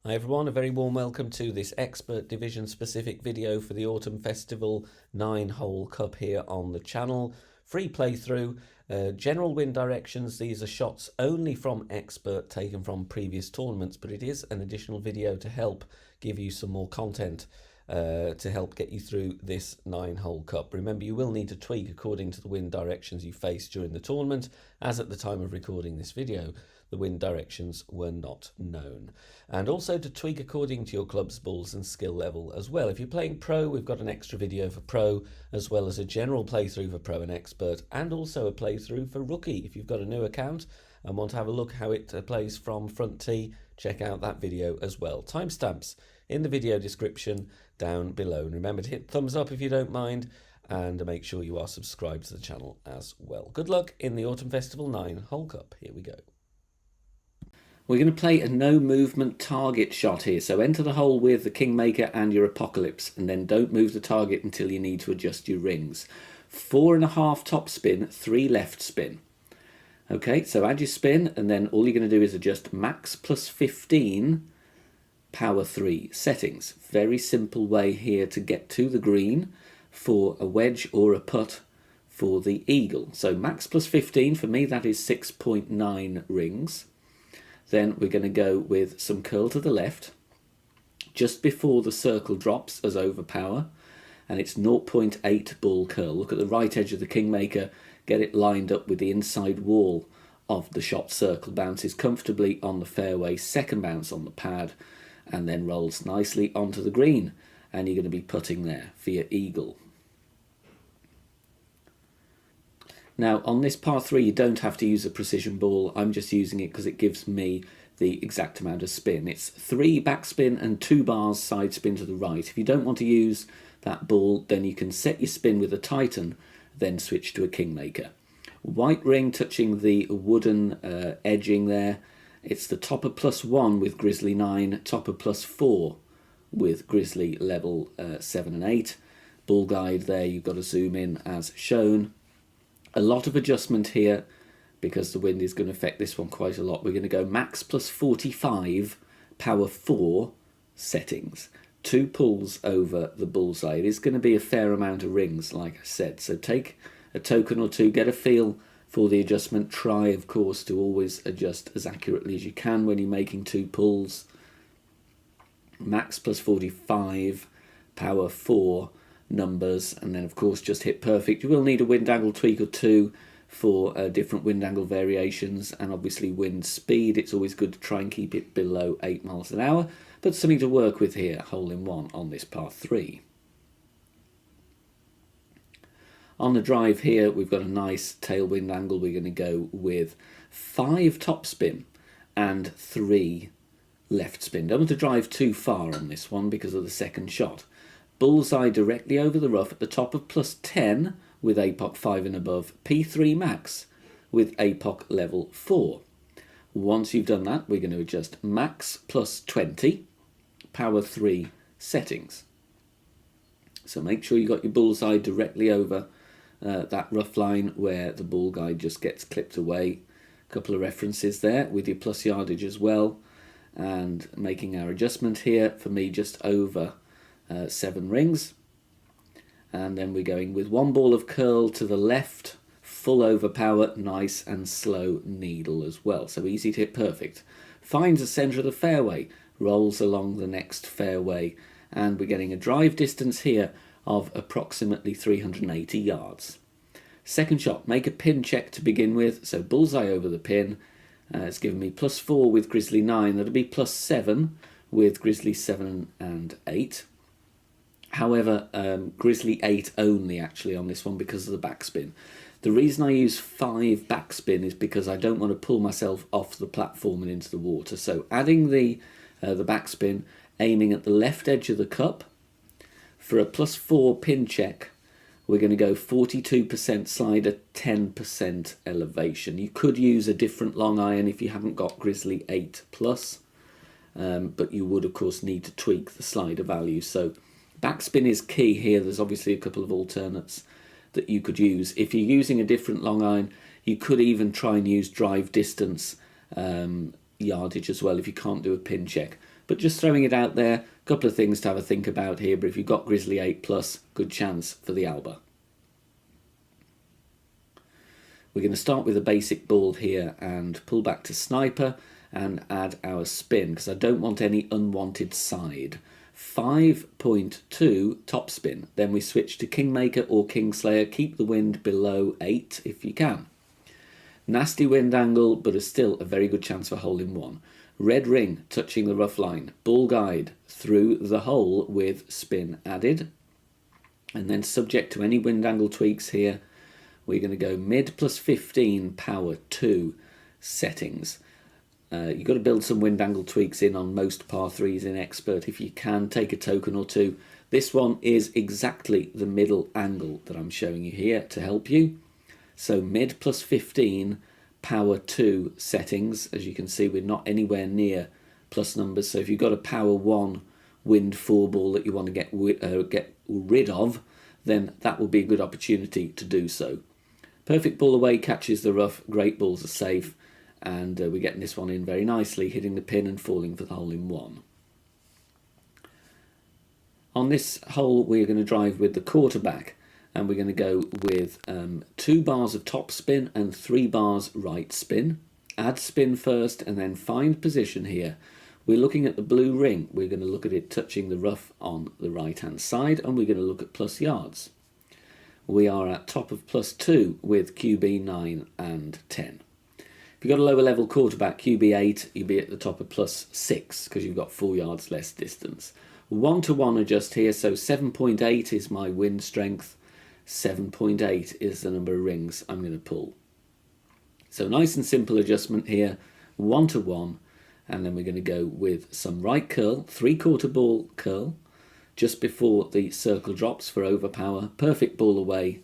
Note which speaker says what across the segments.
Speaker 1: Hi everyone, a very warm welcome to this expert division specific video for the Autumn Festival 9-hole cup here on the channel. Free playthrough, general wind directions. These are shots only from expert taken from previous tournaments, but it is an additional video to help give you some more content to help get you through this 9-hole cup. Remember, you will need to tweak according to the wind directions you face during the tournament, as at the time of recording this video the wind directions were not known. And also to tweak according to your club's balls and skill level as well. If you're playing pro, we've got an extra video for pro, as well as a general playthrough for pro and expert, and also a playthrough for rookie. If you've got a new account and want to have a look how it plays from front tee, check out that video as well. Timestamps in the video description down below. And remember to hit thumbs up if you don't mind, and make sure you are subscribed to the channel as well. Good luck in the Autumn Festival 9-hole cup. Here we go. We're going to play a no movement target shot here. So enter the hole with the Kingmaker and your Apocalypse, and then don't move the target until you need to adjust your rings. 4.5 top spin, 3 left spin. Okay, so add your spin, and then all you're going to do is adjust max plus 15, power 3 settings. Very simple way here to get to the green for a wedge or a putt for the eagle. So max plus 15, for me that is 6.9 rings. Then we're going to go with some curl to the left, just before the circle drops as overpower, and it's 0.8 bull curl. Look at the right edge of the Kingmaker, get it lined up with the inside wall of the shot circle, bounces comfortably on the fairway, second bounce on the pad, and then rolls nicely onto the green, and you're going to be putting there for your eagle. Now on this par 3 you don't have to use a precision ball. I'm just using it because it gives me the exact amount of spin. It's 3 backspin and 2 bars side spin to the right. If you don't want to use that ball, then you can set your spin with a Titan, then switch to a Kingmaker. White ring touching the wooden edging there. It's the topper +1 with Grizzly 9, topper +4 with Grizzly level 7 and 8. Bull guide there, you've got to zoom in as shown. A lot of adjustment here because the wind is going to affect this one quite a lot. We're going to go max plus 45, power 4 settings. 2 pulls over the bullseye. It is going to be a fair amount of rings, like I said. So take a token or two, get a feel for the adjustment. Try, of course, to always adjust as accurately as you can when you're making 2 pulls. Max plus 45, power 4 numbers, and then of course just hit perfect. You will need a wind angle tweak or two for different wind angle variations, and obviously wind speed. It's always good to try and keep it below 8 miles an hour, but something to work with here. Hole in one on this par 3. On the drive here we've got a nice tailwind angle. We're going to go with 5 topspin and 3 left spin. Don't want to drive too far on this one because of the second shot. Bullseye directly over the rough at the top of +10 with APOC 5 and above, P3 max with APOC level 4. Once you've done that, we're going to adjust max plus 20, power 3 settings. So make sure you got your bullseye directly over that rough line where the ball guide just gets clipped away. A couple of references there with your plus yardage as well, and making our adjustment here, for me just over 7 rings. And then we're going with 1 ball of curl to the left, full overpower, nice and slow needle as well, so easy to hit perfect. Finds the centre of the fairway, rolls along the next fairway, and we're getting a drive distance here of approximately 380 yards. Second shot, make a pin check to begin with, so bullseye over the pin. It's given me +4 with Grizzly 9, that'll be +7 with Grizzly 7 and 8. However, Grizzly 8 only actually on this one because of the backspin. The reason I use 5 backspin is because I don't want to pull myself off the platform and into the water. So adding the backspin, aiming at the left edge of the cup. For a +4 pin check, we're going to go 42% slider, 10% elevation. You could use a different long iron if you haven't got Grizzly 8 plus, but you would of course need to tweak the slider value. So backspin is key here. There's obviously a couple of alternates that you could use. If you're using a different long iron, you could even try and use drive distance yardage as well if you can't do a pin check. But just throwing it out there, a couple of things to have a think about here, but if you've got Grizzly 8+, good chance for the Alba. We're going to start with a basic ball here and pull back to sniper and add our spin, because I don't want any unwanted side. 5.2 top spin, then we switch to Kingmaker or Kingslayer, keep the wind below 8 if you can. Nasty wind angle, but is still a very good chance for hole in one. Red ring touching the rough line, ball guide through the hole with spin added, and then subject to any wind angle tweaks here, we're going to go mid +15 power 2 settings. You've got to build some wind angle tweaks in on most par 3s in Expert. If you can, take a token or two. This one is exactly the middle angle that I'm showing you here to help you. So mid +15 power 2 settings. As you can see, we're not anywhere near plus numbers. So if you've got a power 1 wind 4 ball that you want to get rid of, then that will be a good opportunity to do so. Perfect ball away, catches the rough, great balls are safe, and we're getting this one in very nicely, hitting the pin and falling for the hole in one. On this hole, we're going to drive with the quarterback, and we're going to go with 2 bars of top spin and 3 bars right spin. Add spin first and then find position here. We're looking at the blue ring. We're going to look at it touching the rough on the right hand side, and we're going to look at plus yards. We are at top of +2 with QB 9 and 10. If you've got a lower level quarterback, QB 8, you'll be at the top of +6 because you've got 4 yards less distance. 1-to-1 adjust here, so 7.8 is my wind strength, 7.8 is the number of rings I'm going to pull. So nice and simple adjustment here, 1-to-1, and then we're going to go with some right curl, 3/4 ball curl, just before the circle drops for overpower, perfect ball away,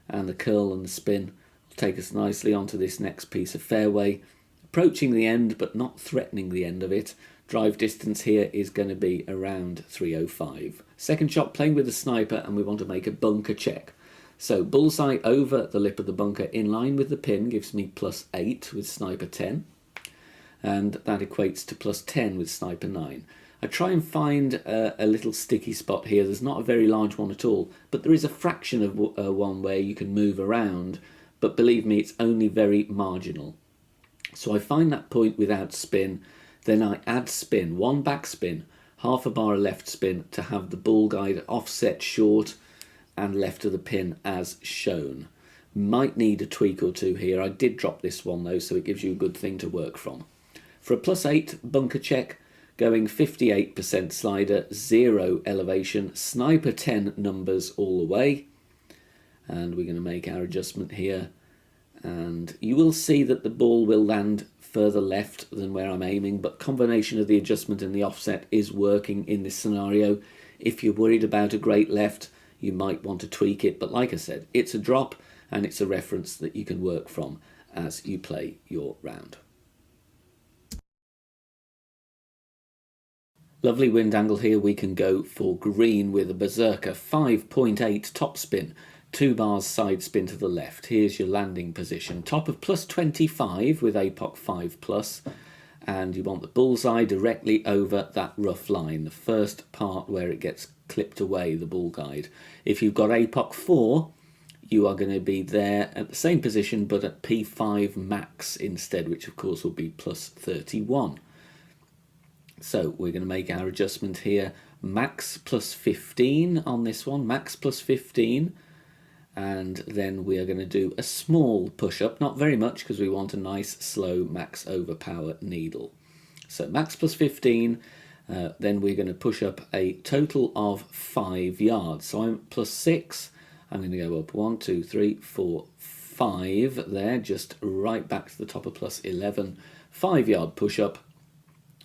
Speaker 1: and the curl and the spin will take us nicely onto this next piece of fairway, approaching the end but not threatening the end of it. Drive distance here is going to be around 305. Second shot, playing with the sniper, and we want to make a bunker check. So bullseye over the lip of the bunker in line with the pin gives me +8 with sniper 10, and that equates to +10 with sniper 9. I try and find a little sticky spot here. There's not a very large one at all, but there is a fraction of one where you can move around, but believe me, it's only very marginal. So I find that point without spin, then I add spin, 1 back spin, half a bar of left spin to have the ball guide offset short and left of the pin as shown. Might need a tweak or two here. I did drop this one though, so it gives you a good thing to work from. For a +8 bunker check, going 58% slider, 0 elevation, sniper 10 numbers all the way. And we're going to make our adjustment here. And you will see that the ball will land further left than where I'm aiming, but combination of the adjustment and the offset is working in this scenario. If you're worried about a great left, you might want to tweak it. But like I said, it's a drop and it's a reference that you can work from as you play your round. Lovely wind angle here. We can go for green with a berserker, 5.8 top spin, 2 bars side spin to the left. Here's your landing position, top of +25 with APOC 5+, and you want the bullseye directly over that rough line, the first part where it gets clipped away, the ball guide. If you've got APOC 4, you are going to be there at the same position but at P5 max instead, which of course will be +31. So we're going to make our adjustment here, max +15 on this one, max +15, and then we are going to do a small push-up, not very much because we want a nice slow max overpower needle. So max +15, then we're going to push up a total of 5 yards. So I'm +6, I'm going to go up 1, 2, 3, 4, 5 there, just right back to the top of +11, 5-yard push-up,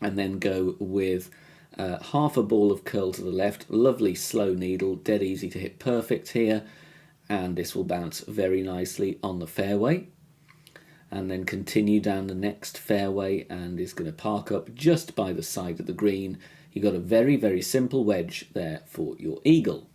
Speaker 1: and then go with half a ball of curl to the left, lovely slow needle, dead easy to hit perfect here, and this will bounce very nicely on the fairway, and then continue down the next fairway and is going to park up just by the side of the green. You've got a very, very simple wedge there for your eagle.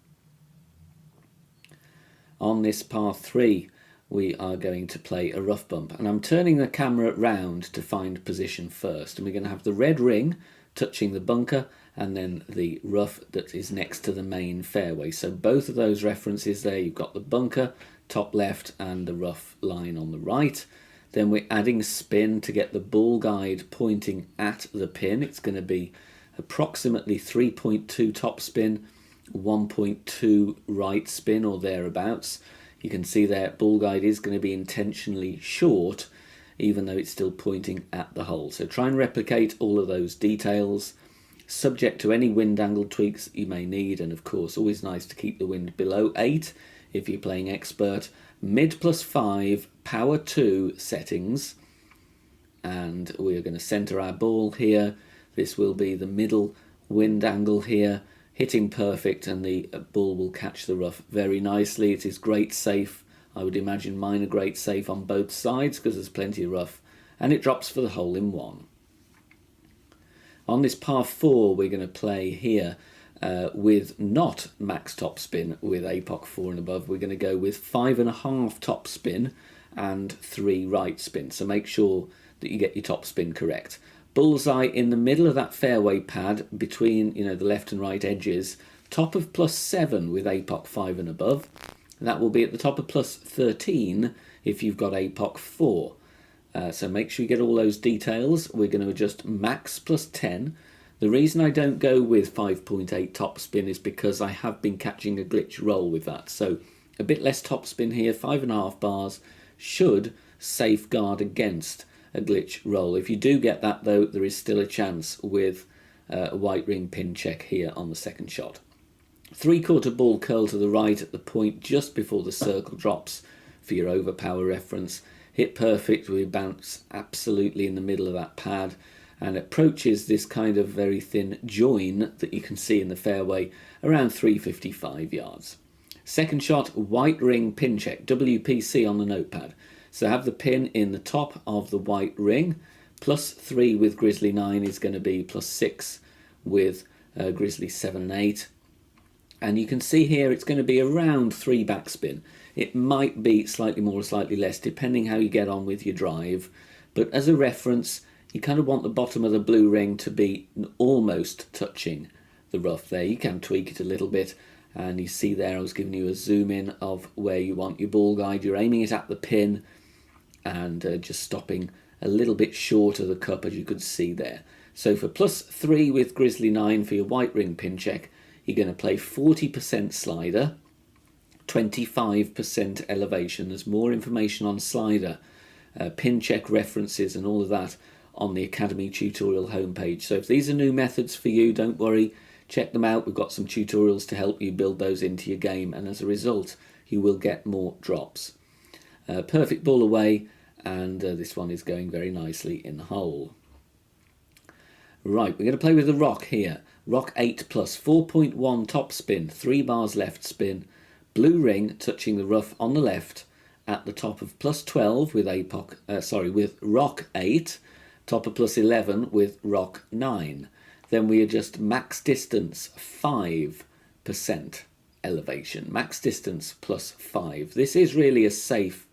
Speaker 1: On this par 3, we are going to play a rough bump, and I'm turning the camera round to find position first, and we're going to have the red ring touching the bunker, and then the rough that is next to the main fairway. So both of those references there, you've got the bunker, top left, and the rough line on the right. Then we're adding spin to get the ball guide pointing at the pin. It's going to be approximately 3.2 top spin, 1.2 right spin or thereabouts. You can see there ball guide is going to be intentionally short, even though it's still pointing at the hole. So try and replicate all of those details, subject to any wind angle tweaks that you may need, and of course always nice to keep the wind below 8 if you're playing expert. Mid +5, power 2 settings, and we're going to center our ball here. This will be the middle wind angle here, hitting perfect, and the ball will catch the rough very nicely. It is great safe. I would imagine mine are great safe on both sides because there's plenty of rough, and it drops for the hole in 1. On this par 4 we're going to play here with not max top spin with APOC 4 and above. We're going to go with 5.5 top spin and 3 right spin. So make sure that you get your top spin correct. Bullseye in the middle of that fairway pad between the left and right edges. Top of +7 with APOC 5 and above. That will be at the top of +13 if you've got APOC 4. So make sure you get all those details. We're going to adjust max +10. The reason I don't go with 5.8 top spin is because I have been catching a glitch roll with that. So a bit less top spin here, 5.5 bars should safeguard against a glitch roll. If you do get that though, there is still a chance with a white ring pin check here on the second shot. 3/4 ball curl to the right at the point just before the circle drops for your overpower reference. Hit perfect, we bounce absolutely in the middle of that pad and approaches this kind of very thin join that you can see in the fairway around 355 yards. Second shot, white ring pin check, WPC on the notepad. So have the pin in the top of the white ring. +3 with Grizzly 9 is going to be +6 with Grizzly 7 and 8. And you can see here it's going to be around 3 backspin. It might be slightly more or slightly less depending how you get on with your drive. But as a reference, you kind of want the bottom of the blue ring to be almost touching the rough there. You can tweak it a little bit. And you see there I was giving you a zoom in of where you want your ball guide. You're aiming it at the pin and just stopping a little bit short of the cup, as you could see there. So for +3 with Grizzly 9 for your white ring pin check, you're going to play 40% slider, 25% elevation. There's more information on slider, pin check references and all of that on the Academy tutorial homepage. So if these are new methods for you, don't worry, check them out. We've got some tutorials to help you build those into your game, and as a result you will get more drops. Perfect ball away, and this one is going very nicely in the hole. Right, we're going to play with the rock here. Rock 8+, 4.1 top spin, 3 bars left spin, blue ring touching the rough on the left at the top of +12 with with rock 8, top of +11 with rock 9. Then we adjust max distance 5% elevation, max distance +5. This is really a safe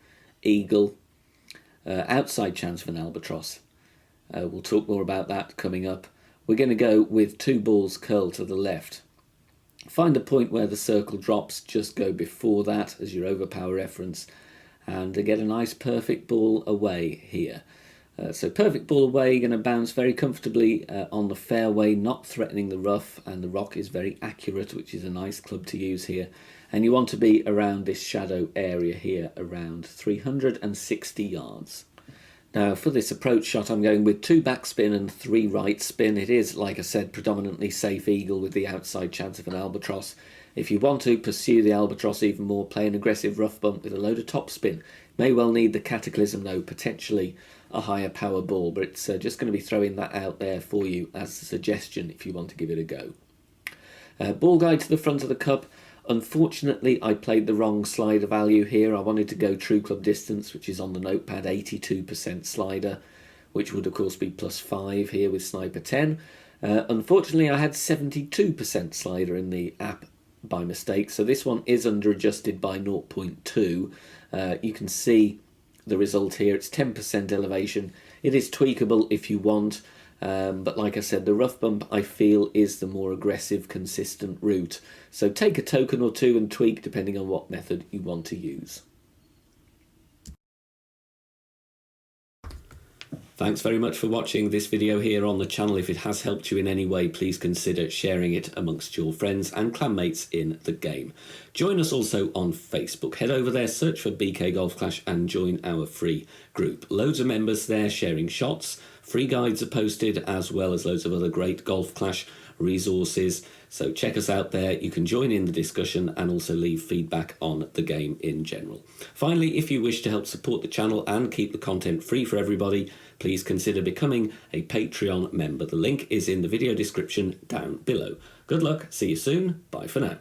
Speaker 1: eagle, outside chance of an albatross. We'll talk more about that coming up. We're going to go with 2 balls curled to the left. Find the point where the circle drops, just go before that as your overpower reference, and get a nice perfect ball away here. So perfect ball away, you're going to bounce very comfortably on the fairway, not threatening the rough, and the rock is very accurate, which is a nice club to use here. And you want to be around this shadow area here, around 360 yards. Now for this approach shot I'm going with 2 backspin and 3 right spin. It is, like I said, predominantly safe eagle with the outside chance of an albatross. If you want to pursue the albatross even more, play an aggressive rough bump with a load of top spin. May well need the cataclysm though, potentially a higher power ball, but it's just going to be throwing that out there for you as a suggestion if you want to give it a go. Ball guide to the front of the cup. Unfortunately, I played the wrong slider value here. I wanted to go true club distance, which is on the notepad, 82% slider, which would of course be +5 here with Sniper 10. Unfortunately, I had 72% slider in the app by mistake, so this one is under adjusted by 0.2. You can see the result here. It's 10% elevation. It is tweakable if you want. But like I said, the rough bump I feel is the more aggressive, consistent route. So take a token or two and tweak depending on what method you want to use. Thanks very much for watching this video here on the channel. If it has helped you in any way, please consider sharing it amongst your friends and clanmates in the game. Join us also on Facebook. Head over there, search for BK Golf Clash and join our free group. Loads of members there sharing shots. Free guides are posted, as well as loads of other great Golf Clash resources. So check us out there. You can join in the discussion and also leave feedback on the game in general. Finally, if you wish to help support the channel and keep the content free for everybody, please consider becoming a Patreon member. The link is in the video description down below. Good luck, see you soon, bye for now.